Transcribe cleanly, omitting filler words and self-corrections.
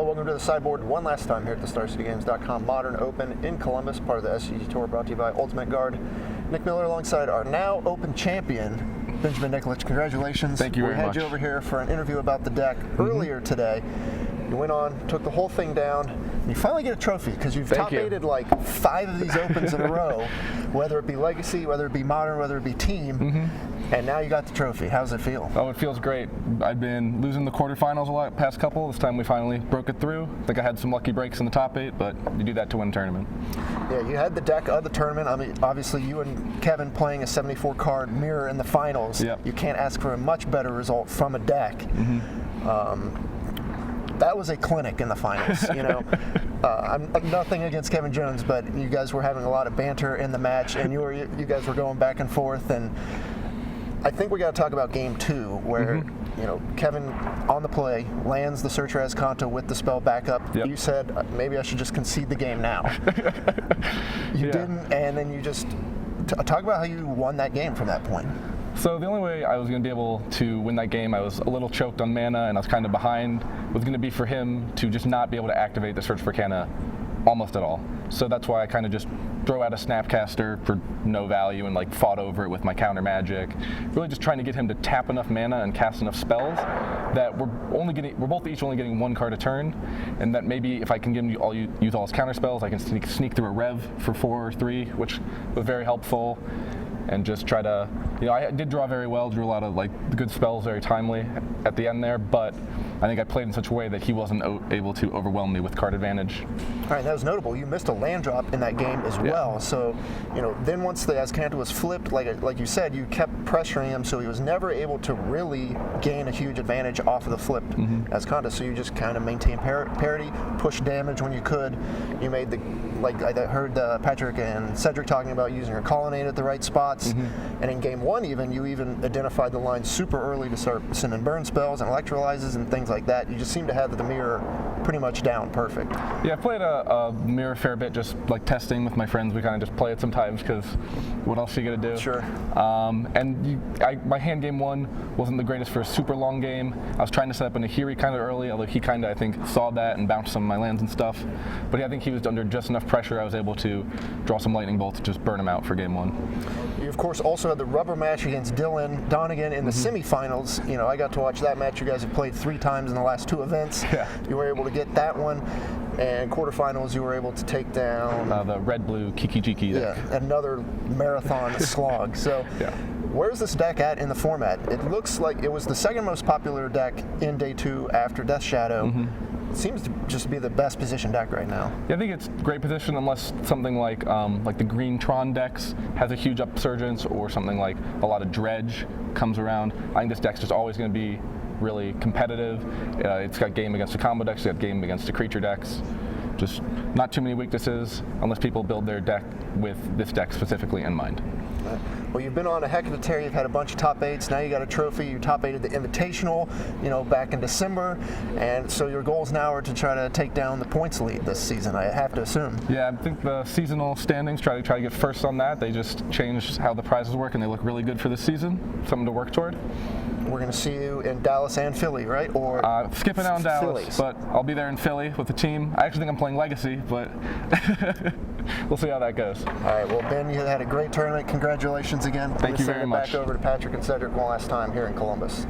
welcome to the sideboard one last time here at the StarCityGames.com Modern Open in Columbus, part of the SCG Tour, brought to you by Ultimate Guard. Nick Miller alongside our now Open champion, Benjamin Nikolich. Congratulations. Thank you very much. We had you over here for an interview about the deck earlier today. You went on, took the whole thing down, and you finally get a trophy because you've top-8'd like 5 of these Opens in a row, whether it be Legacy, whether it be Modern, whether it be Team, and now you got the trophy. How does it feel? Oh, it feels great. I've been losing the quarterfinals a lot past couple. This time we finally broke it through. I think I had some lucky breaks in the top 8, but you do that to win a tournament. Yeah, you had the deck of the tournament. I mean, obviously you and Kevin playing a 74-card mirror in the finals. Yep. You can't ask for a much better result from a deck. That was a clinic in the finals, you know. I'm nothing against Kevin Jones, but you guys were having a lot of banter in the match, and you guys were going back and forth. And I think we got to talk about game 2, where you know, Kevin on the play lands the Searcher Azcanta with the spell back up. Yep. You said maybe I should just concede the game now. You didn't, and then you just talk about how you won that game from that point. So the only way I was going to be able to win that game, I was a little choked on mana and I was kind of behind, was going to be for him to just not be able to activate the Search for Canna almost at all. So that's why I kind of just throw out a Snapcaster for no value and like fought over it with my counter magic. Really just trying to get him to tap enough mana and cast enough spells that we're both each only getting 1 card a turn, and that maybe if I can get him to use all his counter spells, I can sneak through a Rev for 4 or 3, which was very helpful. And just try to, you know, I did draw very well, drew a lot of like good spells very timely at the end there, but I think I played in such a way that he wasn't able to overwhelm me with card advantage. All right, that was notable. You missed a land drop in that game as well. So, you know, then once the Azcanta was flipped, like you said, you kept pressuring him, so he was never able to really gain a huge advantage off of the flipped Azcanta. So you just kind of maintained parity, pushed damage when you could. You made the, like I heard Patrick and Cedric talking about using your Colonnade at the right spots. And in game 1 you even identified the line super early to start sending burn spells and electrolyzes and things like that. You just seem to have the mirror pretty much down perfect. Yeah, I played a mirror a fair bit, just like testing with my friends. We kind of just play it sometimes because what else are you going to do? Sure. My hand game 1 wasn't the greatest for a super long game. I was trying to set up an Ahiri kind of early, although he kind of, I think, saw that and bounced some of my lands and stuff. But I think he was under just enough pressure. I was able to draw some lightning bolts to just burn him out for game 1. You, of course, also had the rubber match against Dylan Donegan in the semifinals. You know, I got to watch that match. You guys have played 3 times in the last 2 events. Yeah. You were able to get that one. And quarterfinals, you were able to take down the red-blue Kiki-Jiki deck. Yeah, another marathon slog. So, where's this deck at in the format? It looks like it was the 2nd most popular deck in day 2 after Death Shadow. It seems to just be the best positioned deck right now. Yeah, I think it's great position unless something like the green Tron decks has a huge upsurgence, or something like a lot of Dredge comes around. I think this deck's just always going to be really competitive. It's got game against the combo decks, it's got game against the creature decks. Just not too many weaknesses unless people build their deck with this deck specifically in mind. Well, you've been on a heck of a tear. You've had a bunch of top 8s. Now you got a trophy. You top 8'd the Invitational, you know, back in December, and so your goals now are to try to take down the points lead this season, I have to assume. Yeah, I think the seasonal standings try to get first on that. They just changed how the prizes work, and they look really good for this season. Something to work toward. We're going to see you in Dallas and Philly, right? Or skipping out in Dallas, Phillies. But I'll be there in Philly with the team. I actually think I'm playing Legacy, but we'll see how that goes. All right, well, Ben, you had a great tournament. Congratulations again. Thank you very much. Back over to Patrick and Cedric one last time here in Columbus.